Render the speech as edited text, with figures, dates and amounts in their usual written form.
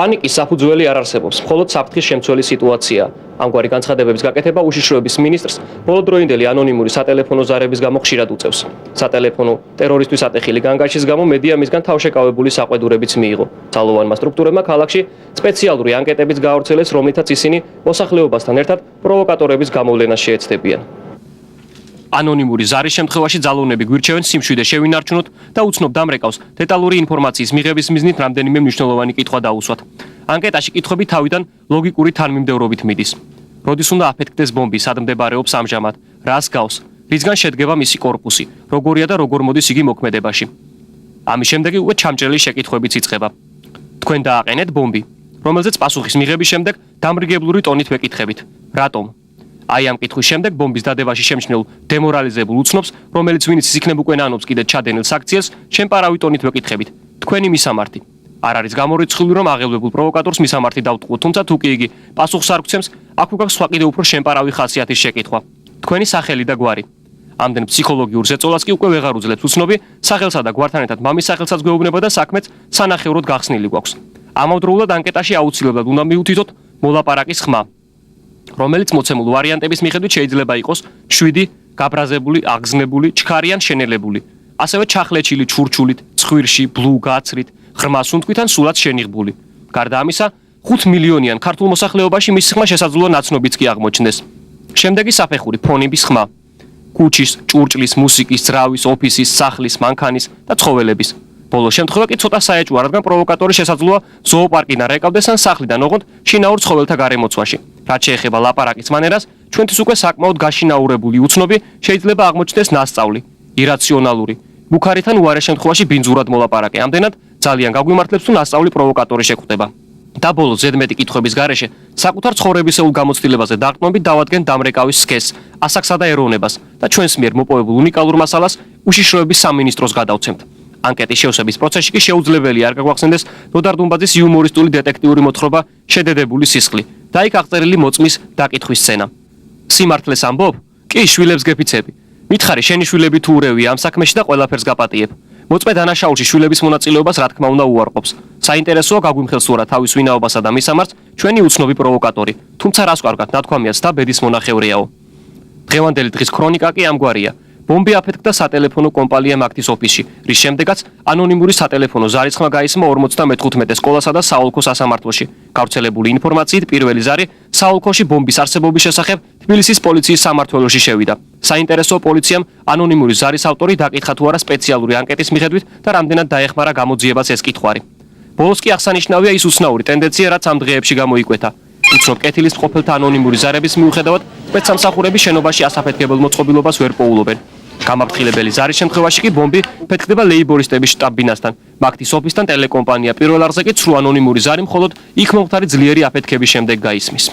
პანიკის საფუძველი არ არსებობს, მხოლოდ საფრთხის შემცველი სიტუაცია. ამგვარი განცხადებების გაკეთება უშიშროების მინისტრს ბოლოდროინდელი ანონიმური სატელეფონო ზარების გამო ხშირად უწევს. სატელეფონო ტერორისტვის ატეხილი განგაშის გამო მედია მისგან თავშეკავებული საყვედურებიც მიიღო. ძალოვანმა სტრუქტურებმა ქალაქში სპეციალური ანკეტებიც გაავრცელეს, რომლითაც ისინი მოსახლეობასთან ერთად პროვოკატორების გამოვლენას შეეცდებიან. ანონიმური ზარის შემთხვევაში ძალოვნები გვირჩევენ სიმშვიდე შევინარჩუნოთ და უცნობ დამრეკავს დეტალური ინფორმაციის მიღების მიზნით რამდენიმე მნიშვნელოვანი კითხვა დაუსვათ. ანკეტაში კითხვები თავიდან ლოგიკური თანმიმდევრობით მიდის. როდის უნდა აფეთქდეს ბომბი, სად მდებარეობს ამჟამად, რას გავს, რისგან შედგება მისი კორპუსი, როგორია და როგორ მოდის იგი მოქმედებაში. ამის შემდეგ უკვე ჩამჭრელი შეკითხვებიც იწყება. თქვენ დააყენეთ ბომბი, რომელზეც პასუხის მიღების შემდეგ დამრიგებლური ტონით ვეკითხებით. რატომ? აი ამ კითხვის შემდეგ ბომბის დადებაში შემჩნეულ დემორალიზებულ უცნობს, რომელიც ვინც იქნებ უკვე ნანობს კიდე ჩადენილ საქციელს, შემპარავი ტონით ვეკითხებით. თქვენი მისამართი. არ არის გამორიცხული, რომ აღელვებულ პროვოკატორს მისამართი დავტყუოთ, თუმცა თუ კი იგი პასუხს არ გვცემს, აქ უკვე სხვა კიდევ უფრო შემპარავი ხასიათის შეკითხვა. თქვენი სახელი და გვარი. ამდენ ფსიქოლოგიურ ზეწოლას კი უკვე ვეღარ უძლებს უცნობი, სახელსა და გვართან ერთად მამის სახელსაც გვეუბნება და საქმეც სანახევროდ გახსნილი გვაქვს. ამავდროულად ანკეტაში აუცილებლად უნდა მიუთითოთ მოლაპარაკის ხმა, რომელიც მოცემულ ვარიანტების მიხედვით შეიძლება იყოს 7, გაბრაზებული, აგზნებული, ჩქარი ან შენელებული, ასევე ჩახლეჩილი ჩურჩულით, ცხვირში, ბლუ გაცრით, ღრმა სუნთქვით ან სულად შენიღბული. გარდა ამისა, 5 მილიონიან ქართულ მოსახლეობაში მის ხმა შესაძლოა ნაცნობიც კი აღმოჩნდეს. შემდეგი საფეხური ფონების ხმა. კუჩის, ჭურჭლის, მუსიკის, ძრავის, ოფისის, სახლის, მანქანის და ცხოველების. ბოლო შემთხვევა კი ცოტა საეჭვია, რადგან პროვოკატორი შესაძლოა ზოოპარკიდან რეკავდეს ან სახლიდან ოღონდ შინაურ ცხოველთა გარემოცვაში. რაც შეეხება ლაპარაკის მანერას, ჩვენთვის უკვე საკმაოდ გაშინაურებული უცნობი შეიძლება აღმოჩნდეს ნასწავლი, ირაციონალური, ბუქარით ან უარე შემთხვევაში ბინძურად მოლაპარაკე. ამდენად ძალიან გაგვიმართლებს თუ ნასწავლი პროვოკატორი შეხვდება. და ბოლოს ზედმეტი კითხვების გარეშე საკუთარ ცხოვრებისეულ გამოცდილებაზე დაყრდნობით დავადგენთ დამრეკავის სქესს, ასაკსა და ეროვნებას და ჩვენს მიერ მოპოვებულ უნიკალურ მასალას უშიშროების სამინისტროს გადავცემთ. ანკეტის შევსების პროცესში კი შეუძლებელია არ გაგვახსენდეს დოდარ დუმბაძის იუმორისტული დეტექტიური მოთხრობა შედედებული სისხლი და იქ აღწერილი მოწმის დაკითხვის სცენა. სიმართლეს ამბობ? კი, შვილებს გეფიცები. მითხარი შენი შვილები თუ ურევია ამ საქმეში და ყველაფერს გაპატიებ. მოწმე დანაშაულში შვილების მონაწილეობას რა თქმა უნდა უარყოფს. საინტერესოა გაგვიმხელს უარა თავის ვინაობასა და მისამართს ჩვენი უცნობი პროვოკატორი, თუმცა რას კარგად ნათქვამიაც და ბედის მონახევრიაო. დღევანდელი დღის ქრონიკა კი ამგვარია. ბომბი აფეთქდა სატელეფონო კომპანია მაგთის ოფისში, რის შემდეგაც ანონიმური სატელეფონო ზარის ხმა გაისმა 55 სკოლასა და საოლქო სასამართლოში. გავრცელებული ინფორმაციით პირველი ზარი საოლქოში ბომბის არსებობის შესახებ თბილისის პოლიციის სამმართველოში შევიდა. საინტერესო პოლიციამ ანონიმური ზარის ავტორი დაკითხა თუ არა სპეციალური ანკეტის მიხედვით და რამდენად დაეხმარა გამოძიებას ეს კითხვარი. ბოლოს კი აღსანიშნავია ის უცნაური ტენდენცია, რაც ამ დღეებში გამოიკვეთა. უცნობ კეთილის მყოფელთა ანონიმური ზარების მიუხედავად სპეცსამსახურები შენობაში ასაფეთქებელ მოწყობილობას ვერ პოულობენ. გამაფრთხილებელი ზარის შემთხვევაში კი ბომბი ფეთქდება ლეიბორისტების შტაბ-ბინასთან. მაგთის ოფისთან ტელეკომპანია პირველ არზე კი ცრუ ანონიმური ზარი მხოლოდ იქ მომხდარი ძლიერი აფეთქების შემდეგ გაისმის.